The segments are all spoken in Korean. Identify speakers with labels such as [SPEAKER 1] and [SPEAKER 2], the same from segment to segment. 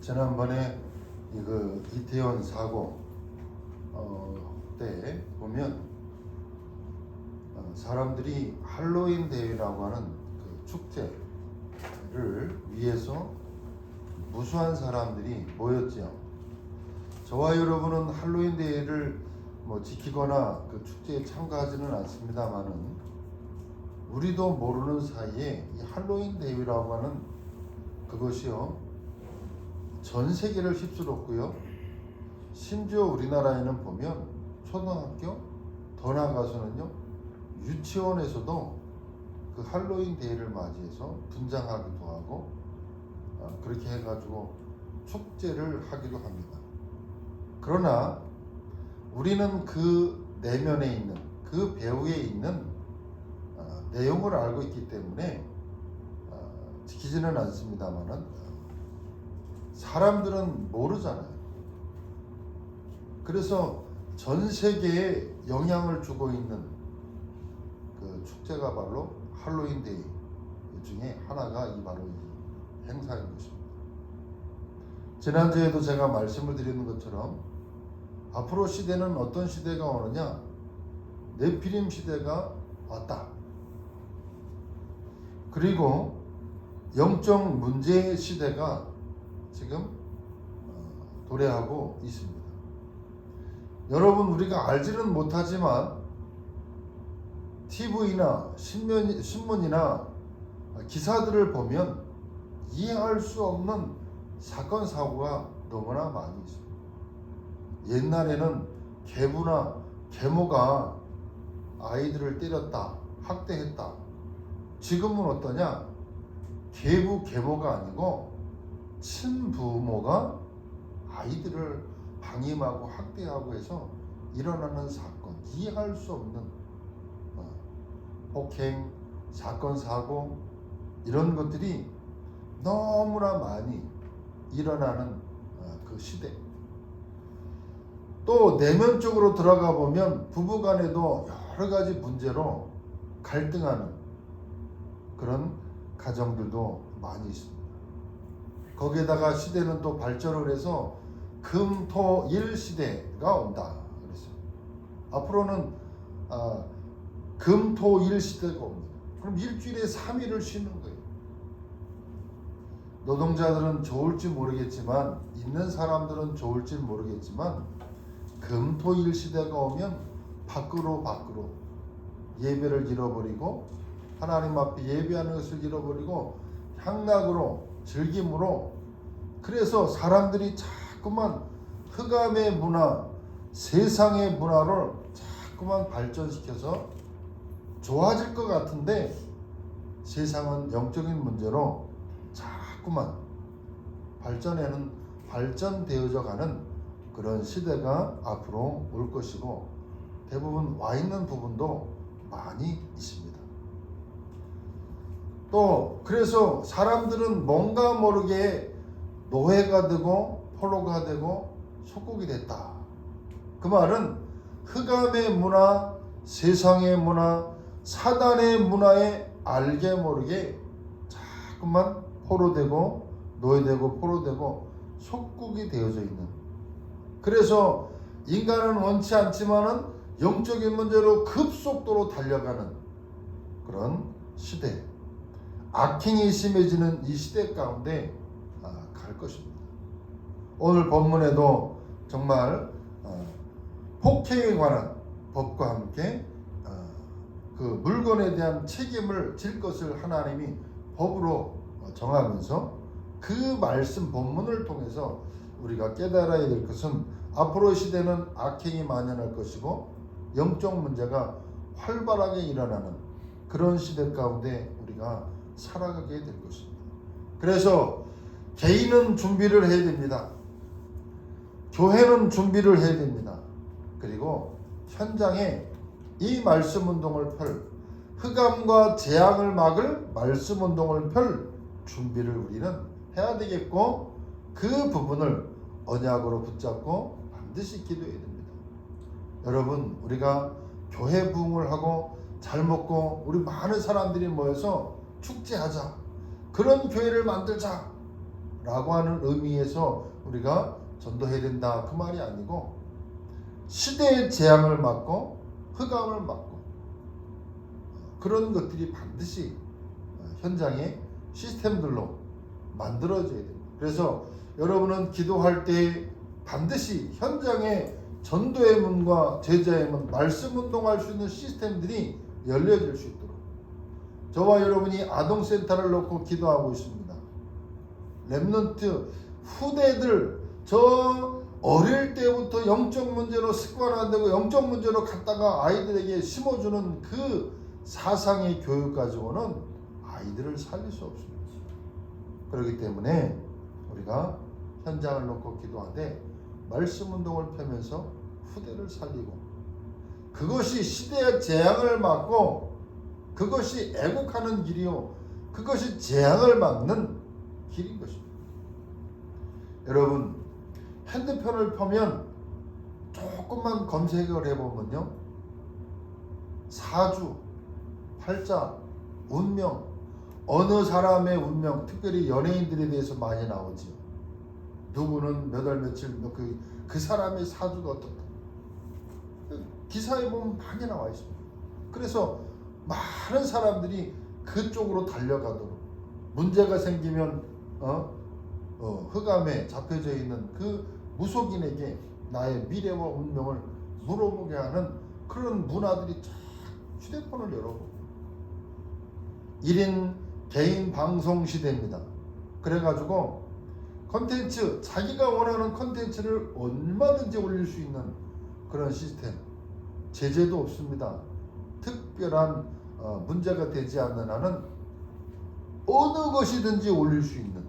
[SPEAKER 1] 지난번에 이태원 사고 때 보면 사람들이 할로윈 데이라고 하는 그 축제를 위해서 무수한 사람들이 모였지요. 저와 여러분은 할로윈 데이를 지키거나 그 축제에 참가하지는 않습니다만은 우리도 모르는 사이에 이 할로윈 데이라고 하는 그것이요 전 세계를 휩쓸었고요. 심지어 우리나라에는 보면 초등학교 더 나아가서는요 유치원에서도 그 할로윈 데이를 맞이해서 분장하기도 하고 그렇게 해가지고 축제를 하기도 합니다. 그러나 우리는 그 내면에 있는 그 배후에 있는 내용을 알고 있기 때문에 지키지는 않습니다만은 사람들은 모르잖아요. 그래서 전 세계에 영향을 주고 있는 그 축제가 바로 할로윈 데이 중에 하나가 바로 이 행사인 것입니다. 지난주에도 제가 말씀을 드리는 것처럼 앞으로 시대는 어떤 시대가 오느냐? 네피림 시대가 왔다. 그리고 영적 문제의 시대가 지금 도래하고 있습니다. 여러분, 우리가 알지는 못하지만 TV나 신문이나 기사들을 보면 이해할 수 없는 사건 사고가 너무나 많이 있습니다. 옛날에는 계부나 계모가 아이들을 때렸다, 학대했다. 지금은 어떠냐? 계부, 계모가 아니고 친부모가 아이들을 방임하고 학대하고 해서 일어나는 사건, 이해할 수 없는 폭행, 사건, 사고 이런 것들이 너무나 많이 일어나는 그 시대. 또 내면적으로 들어가 보면 부부간에도 여러 가지 문제로 갈등하는 그런 가정들도 많이 있습니다. 거기에다가 시대는 또 발전을 해서 금, 토, 일 시대가 온다 그랬어요. 앞으로는 금, 토, 일 시대가 옵니다. 그럼 일주일에 3일을 쉬는 거예요. 노동자들은 좋을지 모르겠지만, 있는 사람들은 좋을지 모르겠지만 금, 토, 일 시대가 오면 밖으로 예배를 잃어버리고 하나님 앞에 예배하는 것을 잃어버리고 향락으로 즐김으로, 그래서 사람들이 자꾸만 흑암의 문화, 세상의 문화를 자꾸만 발전시켜서 좋아질 것 같은데 세상은 영적인 문제로 자꾸만 발전되어져 가는 그런 시대가 앞으로 올 것이고, 대부분 와 있는 부분도 많이 있습니다. 또 그래서 사람들은 뭔가 모르게 노예가 되고 포로가 되고 속국이 됐다. 그 말은 흑암의 문화, 세상의 문화, 사단의 문화에 알게 모르게 자꾸만 포로되고 노예되고 포로되고 속국이 되어져 있는, 그래서 인간은 원치 않지만은 영적인 문제로 급속도로 달려가는 그런 시대, 악행이 심해지는 이 시대 가운데 갈 것입니다. 오늘 본문에도 정말 폭행에 관한 법과 함께 그 물건에 대한 책임을 질 것을 하나님이 법으로 정하면서 그 말씀 본문을 통해서 우리가 깨달아야 될 것은 앞으로 시대는 악행이 만연할 것이고 영적 문제가 활발하게 일어나는 그런 시대 가운데 우리가 살아가게 될 것입니다. 그래서 개인은 준비를 해야 됩니다. 교회는 준비를 해야 됩니다. 그리고 현장에 이 말씀 운동을 펼, 흑암과 재앙을 막을 말씀 운동을 펼 준비를 우리는 해야 되겠고, 그 부분을 언약으로 붙잡고 반드시 기도해야 됩니다. 여러분, 우리가 교회 부흥을 하고 잘 먹고 우리 많은 사람들이 모여서 축제하자, 그런 교회를 만들자 라고 하는 의미에서 우리가 전도해야 된다 그 말이 아니고, 시대의 재앙을 막고 흑암을 막고 그런 것들이 반드시 현장의 시스템들로 만들어져야 됩니다. 그래서 여러분은 기도할 때 반드시 현장의 전도의 문과 제자의 문, 말씀 운동할 수 있는 시스템들이 열려질 수 있도록, 저와 여러분이 아동센터를 놓고 기도하고 있습니다. 렘넌트 후대들, 저 어릴 때부터 영적 문제로 습관화되고 영적 문제로 갖다가 아이들에게 심어주는 그 사상의 교육 가지고는 아이들을 살릴 수 없습니다. 그렇기 때문에 우리가 현장을 놓고 기도하되 말씀 운동을 펴면서 후대를 살리고, 그것이 시대의 재앙을 막고 그것이 애국하는 길이요, 그것이 재앙을 막는 길인 것입니다. 여러분, 핸드폰을 펴면 조금만 검색을 해보면요, 사주, 팔자, 운명, 어느 사람의 운명, 특별히 연예인들에 대해서 많이 나오지요. 누구는 몇 월 며칠 그 사람의 사주가 어떻다, 기사에 보면 많이 나와 있습니다. 그래서 많은 사람들이 그쪽으로 달려가도록, 문제가 생기면 흑암에 잡혀져 있는 그 무속인에게 나의 미래와 운명을 물어보게 하는 그런 문화들이 쫙 휴대폰을 열어보고, 1인 개인 방송 시대입니다. 그래가지고 컨텐츠, 자기가 원하는 컨텐츠를 얼마든지 올릴 수 있는 그런 시스템, 제재도 없습니다. 특별한 문제가 되지 않는 한은 어느 것이든지 올릴 수 있는,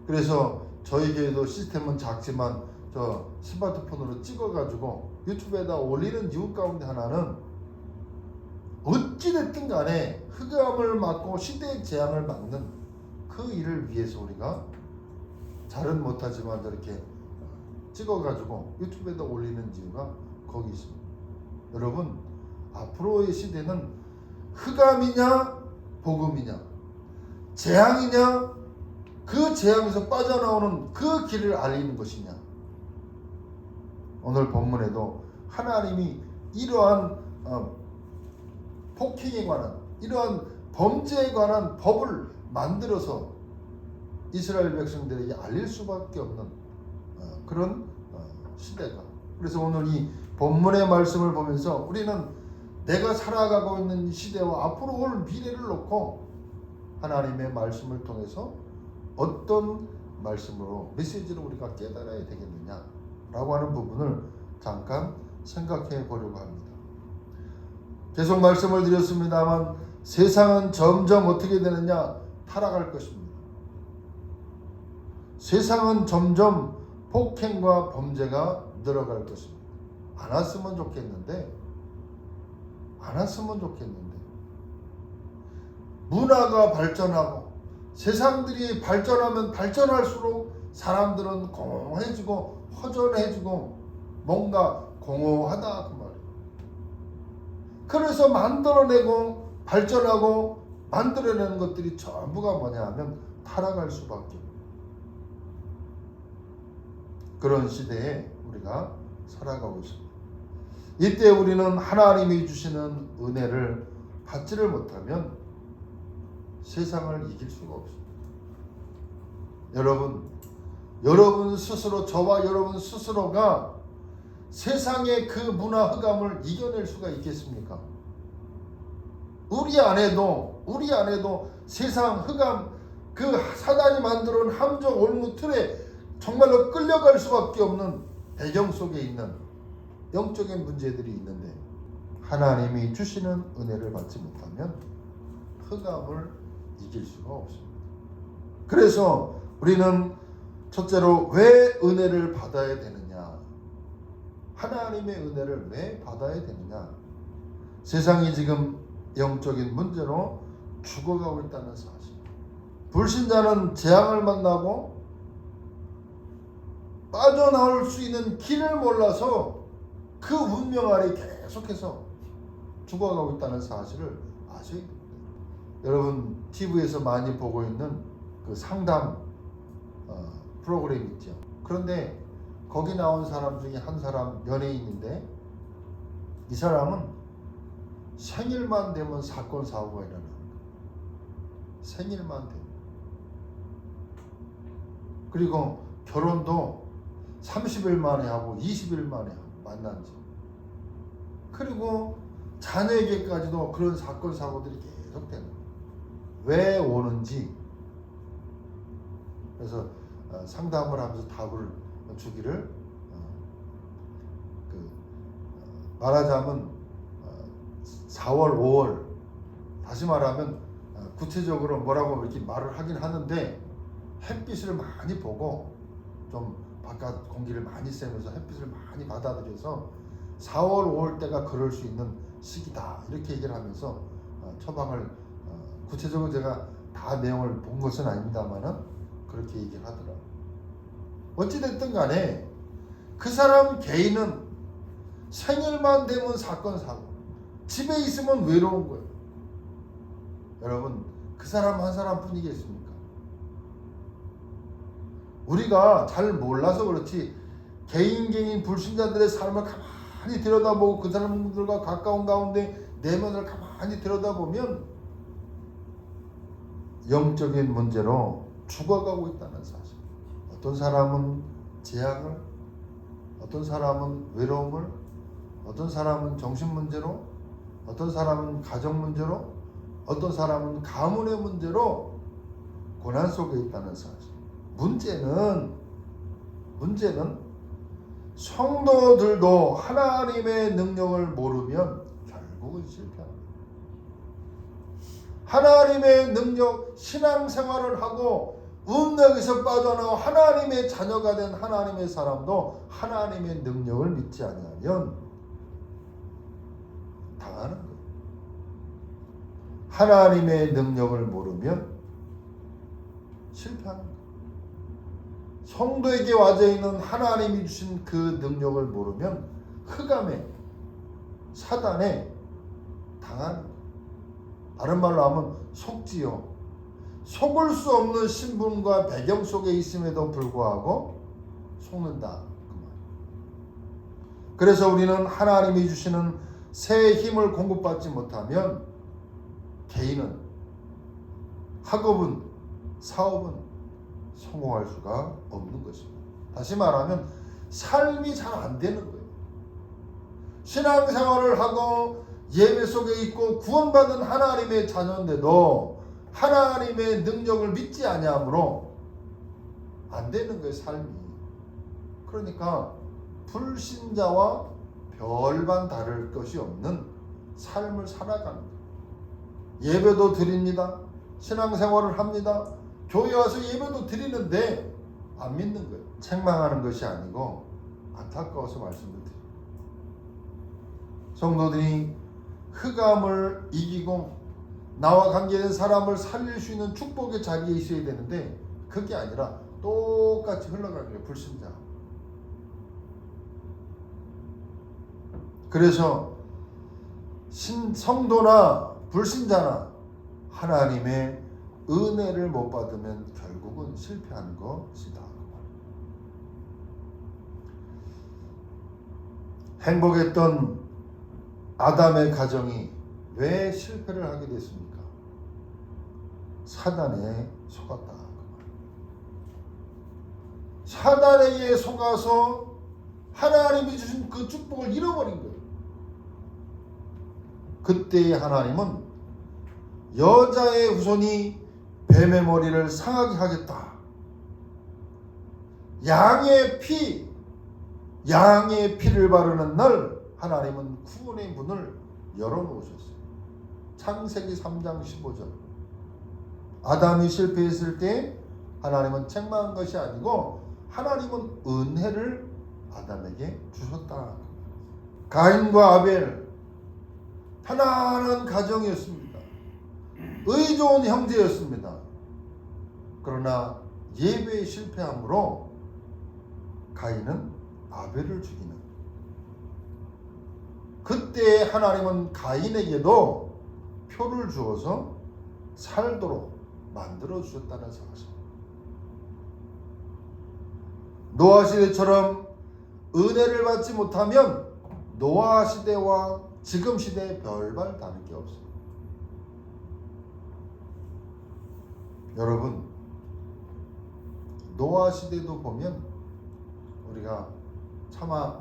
[SPEAKER 1] 그래서 저희 교회도 시스템은 작지만 저 스마트폰으로 찍어가지고 유튜브에다 올리는 이유 가운데 하나는 어찌됐든 간에 흑암을 막고 시대의 재앙을 막는 그 일을 위해서 우리가 잘은 못하지만 저렇게 찍어가지고 유튜브에다 올리는 이유가 거기 있습니다. 여러분, 앞으로의 시대는 흑암이냐 복음이냐, 재앙이냐 그 재앙에서 빠져나오는 그 길을 알리는 것이냐. 오늘 본문에도 하나님이 이러한 폭행에 관한, 이러한 범죄에 관한 법을 만들어서 이스라엘 백성들에게 알릴 수밖에 없는 그런 시대가. 그래서 오늘 이 본문의 말씀을 보면서 우리는 내가 살아가고 있는 시대와 앞으로 올 미래를 놓고 하나님의 말씀을 통해서 어떤 말씀으로, 메시지로 우리가 깨달아야 되겠느냐라고 하는 부분을 잠깐 생각해 보려고 합니다. 계속 말씀을 드렸습니다만 세상은 점점 어떻게 되느냐, 타락할 것입니다. 세상은 점점 폭행과 범죄가 늘어갈 것입니다. 안 왔으면 좋겠는데 문화가 발전하고 세상들이 발전하면 발전할수록 사람들은 공허해지고 허전해지고 뭔가 공허하다 그 말이에요. 그래서 만들어내고 발전하고 만들어내는 것들이 전부가 뭐냐 하면 타락할 수밖에 없는 그런 시대에 우리가 살아가고 있습니다. 이때 우리는 하나님이 주시는 은혜를 받지를 못하면 세상을 이길 수가 없습니다. 여러분 스스로, 저와 여러분 스스로가 세상의 그 문화 흑암을 이겨낼 수가 있겠습니까? 우리 안에도 세상 흑암, 그 사단이 만들어 놓은 함정 올무 틀에 정말로 끌려갈 수밖에 없는 배경 속에 있는 영적인 문제들이 있는데, 하나님이 주시는 은혜를 받지 못하면 흑암을 이길 수가 없습니다. 그래서 우리는 첫째로 왜 은혜를 받아야 되느냐, 하나님의 은혜를 왜 받아야 되느냐, 세상이 지금 영적인 문제로 죽어가고 있다는 사실, 불신자는 재앙을 만나고 빠져나올 수 있는 길을 몰라서 그 운명 아래 계속해서 죽어가고 있다는 사실을 아셔야 됩니다. 여러분 TV에서 많이 보고 있는 그 상담 프로그램 있죠. 그런데 거기 나온 사람 중에 한 사람 연예인인데 이 사람은 생일만 되면 사건 사고가 일어나는 거예요. 생일만 되면. 그리고 결혼도 30일 만에 하고 20일 만에 만난 지. 그리고 자녀에게까지도 그런 사건 사고들이 계속되는 거예요. 왜 오는지. 그래서 상담을 하면서 답을 주기를 말하자면 4월, 5월 다시 말하면 구체적으로 뭐라고 이렇게 말을 하긴 하는데 햇빛을 많이 보고 좀 바깥 공기를 많이 쐬면서 햇빛을 많이 받아들여서 4월, 5월 때가 그럴 수 있는 시기다 이렇게 얘기를 하면서 처방을 구체적으로 제가 다 내용을 본 것은 아닙니다만은 그렇게 얘기를 하더라고요. 어찌됐든 간에 그 사람 개인은 생일만 되면 사건 사고 집에 있으면 외로운 거예요. 여러분 그 사람 한 사람뿐이겠습니까? 우리가 잘 몰라서 그렇지 개인 불신자들의 삶을 가만히 들여다보고 그 사람들과 가까운 가운데 내면을 가만히 들여다보면 영적인 문제로 죽어가고 있다는 사실. 어떤 사람은 재앙을, 어떤 사람은 외로움을, 어떤 사람은 정신 문제로, 어떤 사람은 가정 문제로, 어떤 사람은 가문의 문제로 고난 속에 있다는 사실. 문제는 성도들도 하나님의 능력을 모르면 결국은 실패합니다. 하나님의 능력, 신앙생활을 하고 음력에서 빠져나와 하나님의 자녀가 된 하나님의 사람도 하나님의 능력을 믿지 아니하면 당하는 거예요. 하나님의 능력을 모르면 실패하는 거예요. 성도에게 와져 있는 하나님이 주신 그 능력을 모르면 흑암에 사단에 당하는 거예요. 다른 말로 하면 속지요. 속을 수 없는 신분과 배경 속에 있음에도 불구하고 속는다. 그래서 우리는 하나님이 주시는 새 힘을 공급받지 못하면 개인은, 학업은, 사업은 성공할 수가 없는 것입니다. 다시 말하면 삶이 잘 안 되는 거예요. 신앙생활을 하고 예배 속에 있고 구원받은 하나님의 자녀인데도 하나님의 능력을 믿지 아니하므로 안 되는 거예요, 삶이. 그러니까 불신자와 별반 다를 것이 없는 삶을 살아가는 거예요. 예배도 드립니다. 신앙생활을 합니다. 교회 와서 예배도 드리는데 안 믿는 거예요. 책망하는 것이 아니고 안타까워서 말씀을 드립니다. 성도들이 흑암을 이기고 나와 관계된 사람을 살릴 수 있는 축복의 자리에 있어야 되는데 그게 아니라 똑같이 흘러가는 거예요. 불신자. 그래서 성도나 불신자나 하나님의 은혜를 못 받으면 결국은 실패하는 것이다. 행복했던 아담의 가정이 왜 실패를 하게 됐습니까? 사단에 속았다. 사단에게 속아서 하나님이 주신 그 축복을 잃어버린 거예요. 그때의 하나님은 여자의 후손이 뱀의 머리를 상하게 하겠다. 양의 피를 바르는 날 하나님은 구원의 문을 열어놓으셨어요. 창세기 3장 15절. 아담이 실패했을 때 하나님은 책망한 것이 아니고 하나님은 은혜를 아담에게 주셨다. 가인과 아벨 편안한 가정이었습니다. 의 좋은 형제였습니다. 그러나 예배에 실패함으로 가인은 아벨을 죽이는, 그때 하나님은 가인에게도 표를 주어서 살도록 만들어 주셨다는 사실. 노아 시대처럼 은혜를 받지 못하면 노아 시대와 지금 시대에 별반 다를 게 없어요. 여러분, 노아 시대도 보면 우리가 차마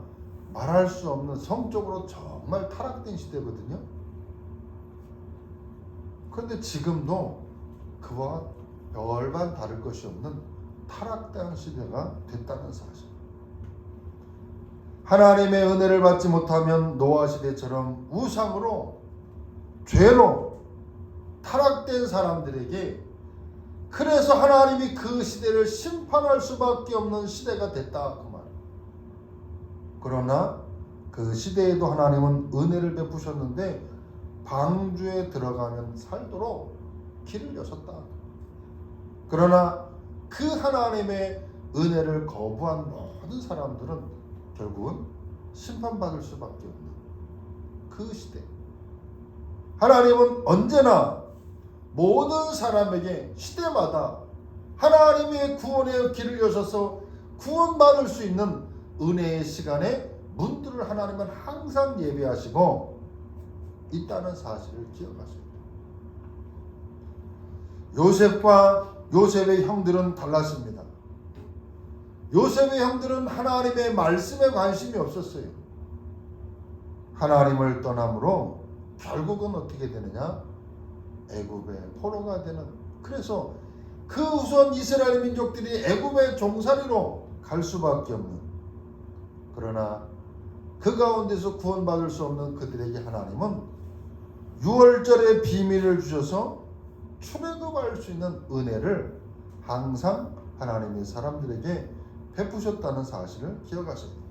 [SPEAKER 1] 말할 수 없는 성적으로 정말 타락된 시대거든요. 그런데 지금도 그와 별반 다를 것이 없는 타락된 시대가 됐다는 사실. 하나님의 은혜를 받지 못하면 노아 시대처럼 우상으로 죄로 타락된 사람들에게, 그래서 하나님이 그 시대를 심판할 수밖에 없는 시대가 됐다 그 말. 그러나 그 시대에도 하나님은 은혜를 베푸셨는데 방주에 들어가면 살도록 길을 여셨다. 그러나 그 하나님의 은혜를 거부한 모든 사람들은 결국은 심판받을 수밖에 없는 그 시대. 하나님은 언제나 모든 사람에게 시대마다 하나님의 구원의 길을 여셔서 구원받을 수 있는 은혜의 시간에 문들을 하나님은 항상 예배하시고 있다는 사실을 기억하셔야 돼요. 요셉과 요셉의 형들은 달랐습니다. 요셉의 형들은 하나님의 말씀에 관심이 없었어요. 하나님을 떠남으로 결국은 어떻게 되느냐? 애굽의 포로가 되는. 그래서 그 우선 이스라엘 민족들이 애굽의 종살이로 갈 수밖에 없는. 그러나 그 가운데서 구원받을 수 없는 그들에게 하나님은 유월절의 비밀을 주셔서 출애굽할 수 있는 은혜를 항상 하나님의 사람들에게 베푸셨다는 사실을 기억하셔야 됩니다.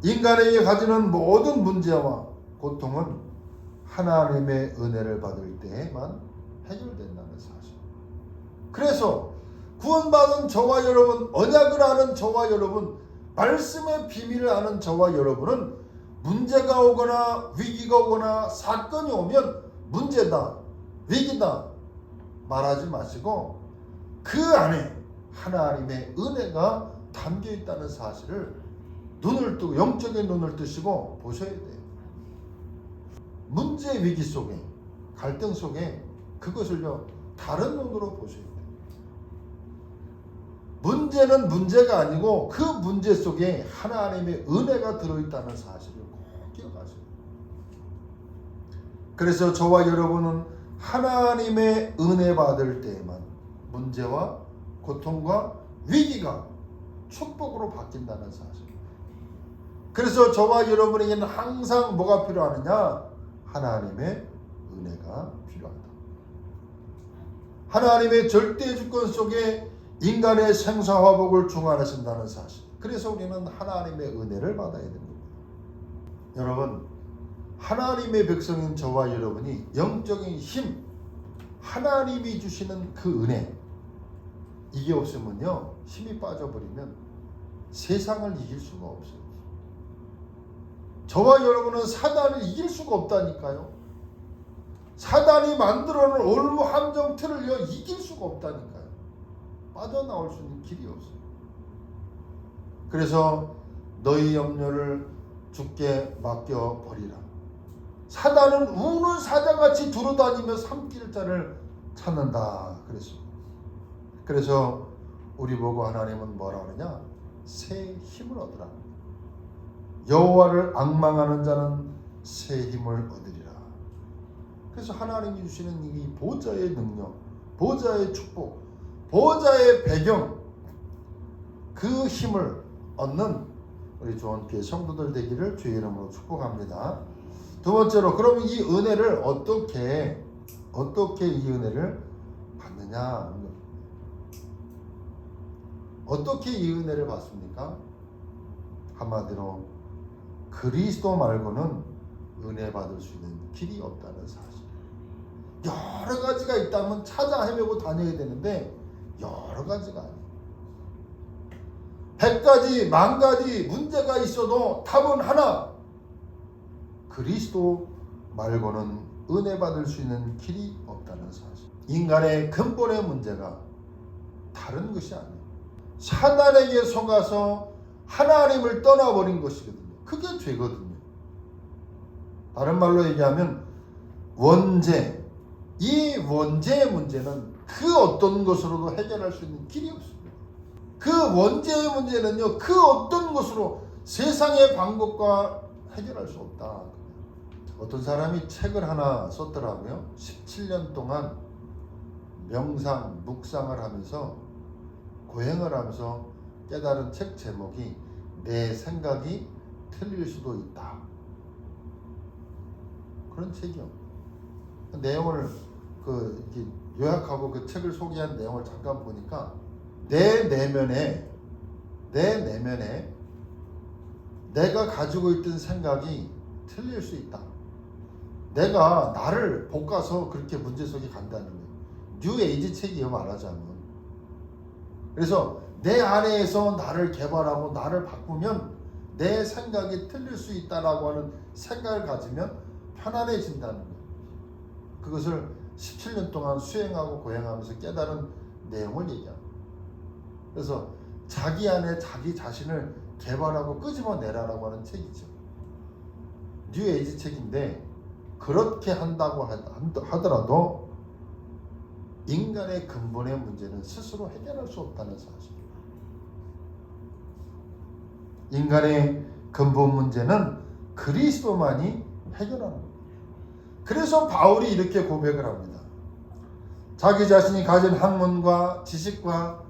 [SPEAKER 1] 인간에게 가지는 모든 문제와 고통은 하나님의 은혜를 받을 때에만 해결된다는 사실. 그래서 구원받은 저와 여러분, 언약을 아는 저와 여러분, 말씀의 비밀을 아는 저와 여러분은 문제가 오거나 위기가 오거나 사건이 오면 문제다, 위기다 말하지 마시고 그 안에 하나님의 은혜가 담겨 있다는 사실을 눈을 뜨고, 영적인 눈을 뜨시고 보셔야 돼요. 문제 위기 속에, 갈등 속에 그것을요 다른 눈으로 보셔야 돼요. 문제는 문제가 아니고 그 문제 속에 하나님의 은혜가 들어있다는 사실을 꼭 기억하셔야 돼요. 그래서 저와 여러분은 하나님의 은혜 받을 때에만 문제와 고통과 위기가 축복으로 바뀐다는 사실. 그래서 저와 여러분에게는 항상 뭐가 필요하느냐? 하나님의 은혜가 필요하다. 하나님의 절대 주권 속에 인간의 생사화복을 중화하신다는 사실. 그래서 우리는 하나님의 은혜를 받아야 됩니다. 여러분, 하나님의 백성인 저와 여러분이 영적인 힘, 하나님이 주시는 그 은혜, 이게 없으면요 힘이 빠져버리면 세상을 이길 수가 없어요. 저와 여러분은 사단을 이길 수가 없다니까요. 사단이 만들어놓은 올무 함정 틀을요 이길 수가 없다니까요. 빠져나올 수 있는 길이 없어요. 그래서 너희 염려를 주께 맡겨버리라. 사단은 우는 사자같이 두루다니며 삼킬 자를 찾는다 그랬습니다. 그래서 우리 보고 하나님은 뭐라 하느냐? 새 힘을 얻으라. 여호와를 앙망하는 자는 새 힘을 얻으리라. 그래서 하나님이 주시는 이 보좌의 능력, 보좌의 축복, 보좌의 배경, 그 힘을 얻는 우리 좋은 성도들 되기를 주의 이름으로 축복합니다. 두 번째로, 그럼 이 은혜를 어떻게 이 은혜를 받느냐? 어떻게 이 은혜를 받습니까? 한마디로 그리스도 말고는 은혜 받을 수 있는 길이 없다는 사실. 여러 가지가 있다면 찾아 헤매고 다녀야 되는데 여러 가지가 아니에요. 100가지, 10,000가지 문제가 있어도 답은 하나. 그리스도 말고는 은혜 받을 수 있는 길이 없다는 사실. 인간의 근본의 문제가 다른 것이 아니에요. 사단에게 속아서 하나님을 떠나버린 것이거든요. 그게 죄거든요. 다른 말로 얘기하면 원죄, 이 원죄의 문제는 그 어떤 것으로도 해결할 수 있는 길이 없습니다. 그 원죄의 문제는요, 그 어떤 것으로 세상의 방법과 해결할 수 없다. 어떤 사람이 책을 하나 썼더라고요. 17년 동안 명상, 묵상을 하면서 고행을 하면서 깨달은 책 제목이 내 생각이 틀릴 수도 있다. 그런 책이요. 내용을 이렇게 요약하고 그 책을 소개한 내용을 잠깐 보니까 내 내면에 내가 가지고 있던 생각이 틀릴 수 있다. 내가 나를 볶아서 그렇게 문제 속에 간다는 거예요. 뉴 에이지 책이요, 말하자면. 그래서 내 안에서 나를 개발하고 나를 바꾸면 내 생각이 틀릴 수 있다라고 하는 생각을 가지면 편안해진다는 거예요. 그것을 17년 동안 수행하고 고행하면서 깨달은 내용을 얘기합니다. 그래서 자기 안에 자기 자신을 개발하고 끄집어내라라고 하는 책이죠. 뉴 에이지 책인데 그렇게 한다고 하더라도 인간의 근본의 문제는 스스로 해결할 수 없다는 사실. 인간의 근본 문제는 그리스도만이 해결하는 겁니다. 그래서 바울이 이렇게 고백을 합니다. 자기 자신이 가진 학문과 지식과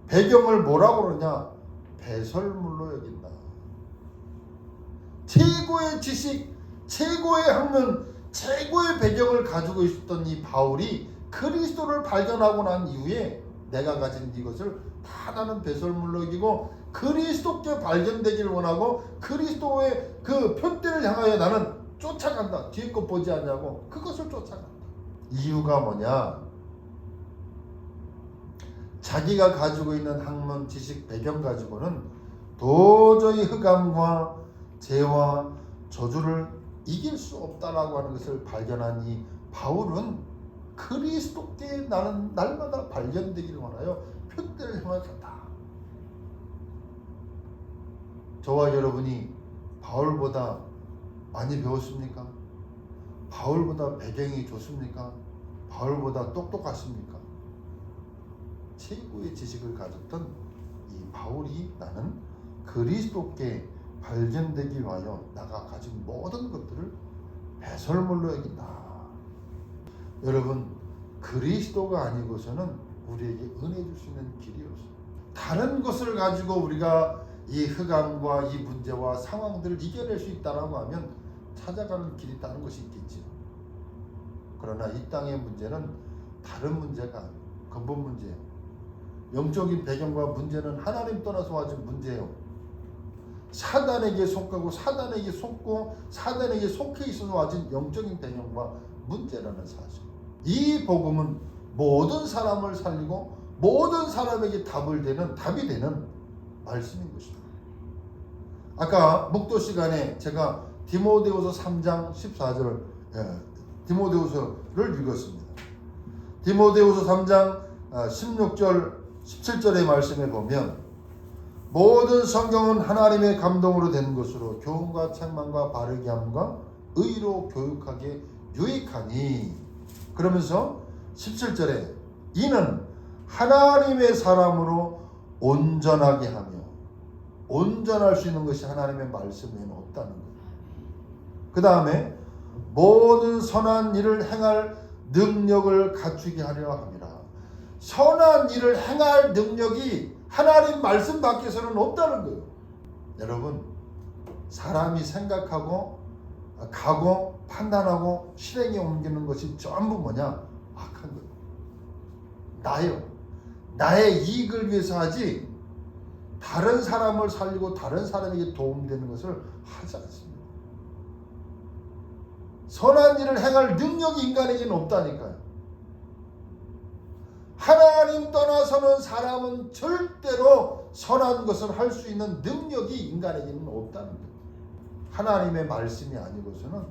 [SPEAKER 1] 배경을 뭐라고 그러냐? 배설물로 여긴다. 최고의 지식, 최고의 학문, 최고의 배경을 가지고 있었던 이 바울이 그리스도를 발견하고 난 이후에 내가 가진 이것을 다 나는 배설물로 여기고 그리스도께 발견되기를 원하고 그리스도의 그 표대를 향하여 나는 쫓아간다. 뒤에 거 보지 않냐고 그것을 쫓아간다. 이유가 뭐냐? 자기가 가지고 있는 학문, 지식, 배경 가지고는 도저히 흑암과 죄와 저주를 이길 수 없다라고 하는 것을 발견한 이 바울은 그리스도께 나는 날마다 발견되기를 원하여 표대를 향해 간다. 저와 여러분이 바울보다 많이 배웠습니까? 바울보다 배경이 좋습니까? 바울보다 똑똑하십니까? 최고의 지식을 가졌던 이 바울이 나는 그리스도께 발견되기 위하여 나가 가진 모든 것들을 배설물로 여긴다. 여러분, 그리스도가 아니고서는 우리에게 은혜 줄 수 있는 길이 없습니다. 다른 것을 가지고 우리가 이 흑암과 이 문제와 상황들을 이겨낼 수 있다라고 하면 찾아가는 길이 다른 것이 있겠지요. 그러나 이 땅의 문제는 다른 문제가 아니에요. 근본 문제예요. 영적인 배경과 문제는 하나님 떠나서 와진 문제예요. 사단에게 속하고 사단에게 속고 사단에게 속해 있어서 와진 영적인 배경과 문제라는 사실. 이 복음은 모든 사람을 살리고 모든 사람에게 답이 되는 말씀인 것입니다. 아까 목도 시간에 제가 디모데후서 3장 14절 디모데후서를 읽었습니다. 디모데후서 3장 16절 17절의 말씀에 보면 모든 성경은 하나님의 감동으로 된 것으로 교훈과 책망과 바르게 함과 의로 교육하기에 유익하니 그러면서 17절에 이는 하나님의 사람으로 온전하게 하며 온전할 수 있는 것이 하나님의 말씀에는 없다는 거예요. 그 다음에 모든 선한 일을 행할 능력을 갖추게 하려 함이라. 선한 일을 행할 능력이 하나님 말씀 밖에서는 없다는 거예요. 여러분, 사람이 생각하고 가고 판단하고 실행에 옮기는 것이 전부 뭐냐? 악한 거예요. 나의 이익을 위해서 하지 다른 사람을 살리고 다른 사람에게 도움되는 것을 하지 않습니다. 선한 일을 행할 능력이 인간에게는 없다니까요. 하나님 떠나서는 사람은 절대로 선한 것을 할 수 있는 능력이 인간에게는 없다는 거예요. 하나님의 말씀이 아니고서는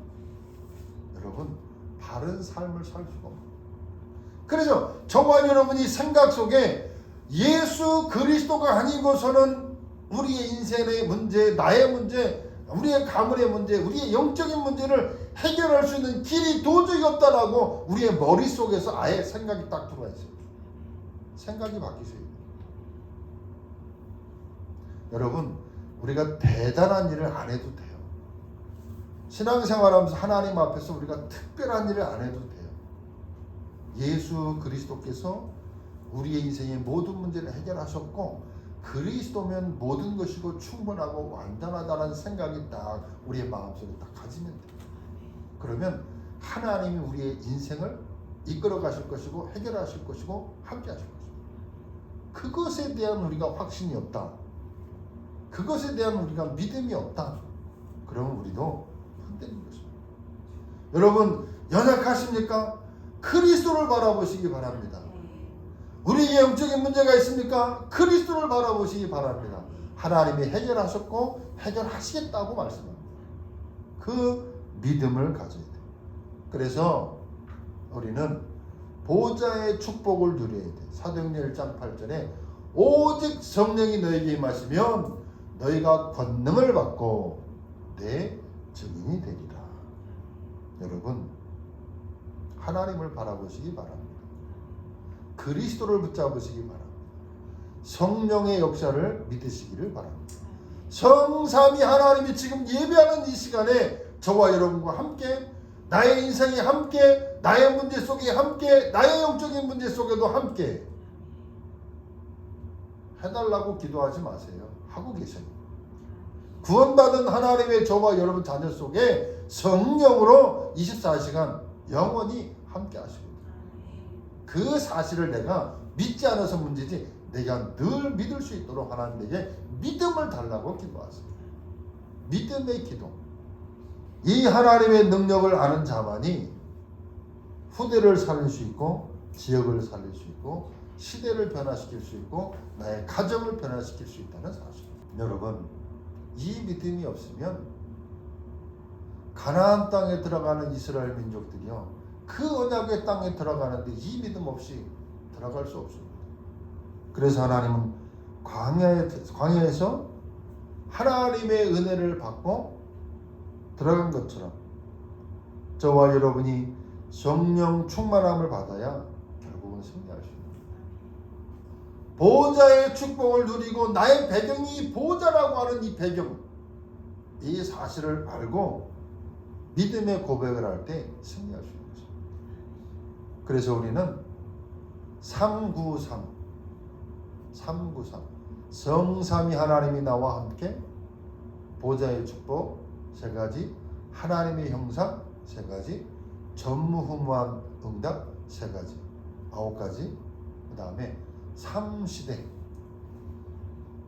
[SPEAKER 1] 여러분 바른 삶을 살 수가 없어요. 그래서 저와 여러분이 생각 속에 예수 그리스도가 아니고서는 우리의 인생의 문제, 나의 문제, 우리의 가문의 문제, 우리의 영적인 문제를 해결할 수 있는 길이 도저히 없다라고 우리의 머릿속에서 아예 생각이 딱 들어와 있어요. 생각이 바뀌세요. 여러분, 우리가 대단한 일을 안 해도 돼요. 신앙생활하면서 하나님 앞에서 우리가 특별한 일을 안 해도 돼요. 예수 그리스도께서 우리의 인생의 모든 문제를 해결하셨고 그리스도면 모든 것이고 충분하고 완전하다는 생각이 딱 우리의 마음속에 딱 가지면 돼요. 그러면 하나님이 우리의 인생을 이끌어 가실 것이고 해결하실 것이고 함께 하실 것이고 그것에 대한 우리가 확신이 없다. 그것에 대한 우리가 믿음이 없다. 그러면 우리도 흔들리는 것입니다. 여러분 연약하십니까? 그리스도를 바라보시기 바랍니다. 우리에게 영적인 문제가 있습니까? 그리스도를 바라보시기 바랍니다. 하나님이 해결하셨고 해결하시겠다고 말씀합니다. 그 믿음을 가져야 돼요. 그래서 우리는 보좌의 축복을 누려야 돼요. 사도행전 1장 8절에 오직 성령이 너에게 임하시면 너희가 권능을 받고 내 증인이 되리라. 여러분 하나님을 바라보시기 바랍니다. 그리스도를 붙잡으시기 바랍니다. 성령의 역사를 믿으시기를 바랍니다. 성삼위 하나님이 지금 예배하는 이 시간에 저와 여러분과 함께 나의 인생에 함께 나의 문제 속에 함께 나의 영적인 문제 속에도 함께 해달라고 기도하지 마세요. 하고 계세요. 구원받은 하나님의 저와 여러분 자녀 속에 성령으로 24시간 영원히 함께 하시고 그 사실을 내가 믿지 않아서 문제지 내가 늘 믿을 수 있도록 하나님에게 믿음을 달라고 기도하세요. 믿음의 기도. 이 하나님의 능력을 아는 자만이 후대를 살릴 수 있고 지역을 살릴 수 있고 시대를 변화시킬 수 있고 나의 가정을 변화시킬 수 있다는 사실. 여러분 이 믿음이 없으면 가나안 땅에 들어가는 이스라엘 민족들이요 그 언약의 땅에 들어가는데 이 믿음 없이 들어갈 수 없습니다. 그래서 하나님은 광야에서 하나님의 은혜를 받고 들어간 것처럼 저와 여러분이 성령 충만함을 받아야 결국은 승리할 수 있습니다. 보좌의 축복을 누리고 나의 배경이 보좌라고 하는 이 배경, 이 사실을 알고 믿음의 고백을 할 때 승리할 수 있습니다. 그래서 우리는 393 성삼위 하나님이 나와 함께 보좌의 축복 3가지 하나님의 형상 3가지 전무후무한 응답 3가지 9가지 그 다음에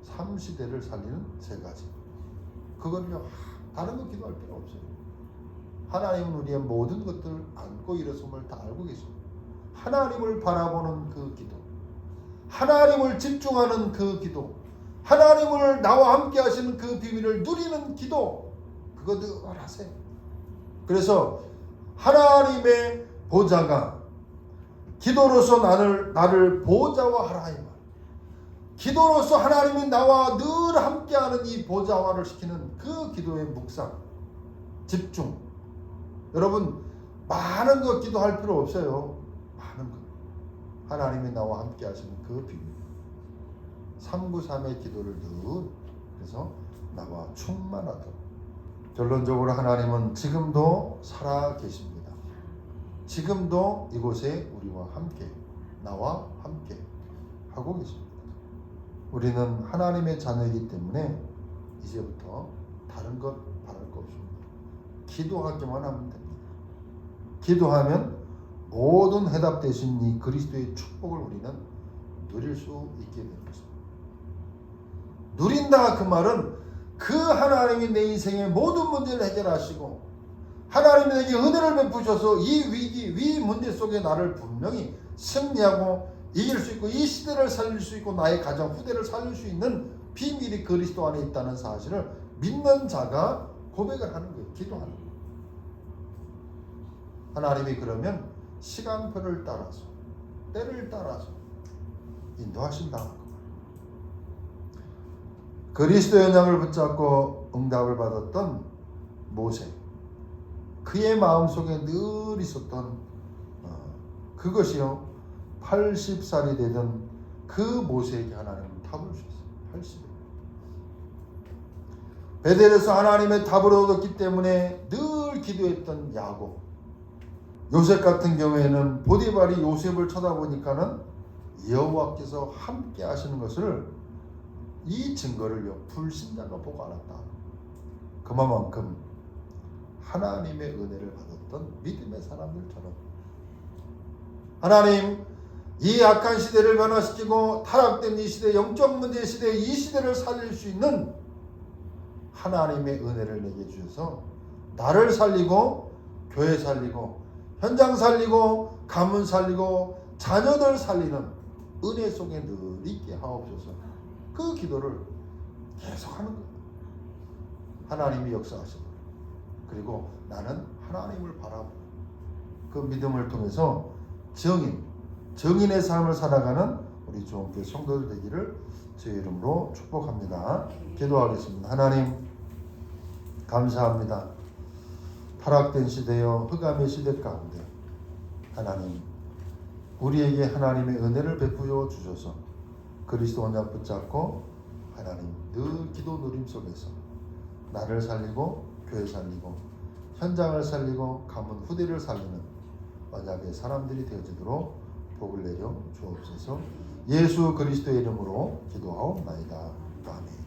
[SPEAKER 1] 3시대를 살리는 3가지 그거는요 다른 거 기도할 필요 없어요. 하나님은 우리의 모든 것들을 안고 일어섬을 다 알고 계십니다. 하나님을 바라보는 그 기도, 하나님을 집중하는 그 기도, 하나님을 나와 함께 하시는 그 비밀을 누리는 기도, 그거 늘 하세요. 그래서 하나님의 보좌가 기도로서 나를 보좌화하라 이 말. 기도로서 하나님이 나와 늘 함께하는 이 보좌화를 시키는 그 기도의 묵상, 집중. 여러분 많은 거 기도할 필요 없어요. 많은 것. 하나님이 나와 함께 하시는 그 비밀. 393의 기도를 늘 그래서 나와 충만하도록. 결론적으로 하나님은 지금도 살아 계십니다. 지금도 이곳에 우리와 함께 나와 함께 하고 계십니다. 우리는 하나님의 자녀이기 때문에 이제부터 다른 것 바랄 거 없습니다. 기도하기만 하면 됩니다. 기도하면 모든 해답되신 이 그리스도의 축복을 우리는 누릴 수 있게 되는 것입니다. 누린다 그 말은 그 하나님이 내 인생의 모든 문제를 해결하시고 하나님이 내게 은혜를 베푸셔서 이 위기, 이 문제 속에 나를 분명히 승리하고 이길 수 있고 이 시대를 살릴 수 있고 나의 가정, 후대를 살릴 수 있는 비밀이 그리스도 안에 있다는 사실을 믿는 자가 고백을 하는 거예요. 기도하는 거예요. 하나님이 그러면 시간표를 따라서 때를 따라서 인도하신다. 그리스도의 언약을 붙잡고 응답을 받았던 모세, 그의 마음속에 늘 있었던 그것이요, 80살이 되던 그 모세에게 하나님은 답을 주셨어요. 80에. 베델에서 하나님의 답을 얻었기 때문에 늘 기도했던 야곱, 요셉 같은 경우에는 보디발이 요셉을 쳐다보니까는 여호와께서 함께 하시는 것을, 이 증거를요 불신자가 보고 알았다. 그만큼 하나님의 은혜를 받았던 믿음의 사람들처럼 하나님, 이 악한 시대를 변화시키고 타락된 이 시대, 영적 문제 시대, 이 시대를 살릴 수 있는 하나님의 은혜를 내게 주셔서 나를 살리고 교회 살리고 현장 살리고 가문 살리고 자녀들 살리는 은혜 속에 늘 있게 하옵소서. 그 기도를 계속하는 거예요. 하나님이 역사하시고, 그리고 나는 하나님을 바라보고 그 믿음을 통해서 정인의 삶을 살아가는 우리 주원교회 성도들 되기를 주의 이름으로 축복합니다. 기도하겠습니다. 하나님, 감사합니다. 타락된 시대여 흑암의 시대 가운데 하나님, 우리에게 하나님의 은혜를 베푸어 주셔서 그리스도 언약 붙잡고 하나님 늘 기도 누림 속에서 나를 살리고 교회 살리고 현장을 살리고 가문 후대를 살리는 언약의 사람들이 되어지도록 복을 내려 주옵소서. 예수 그리스도의 이름으로 기도하옵나이다. 아멘.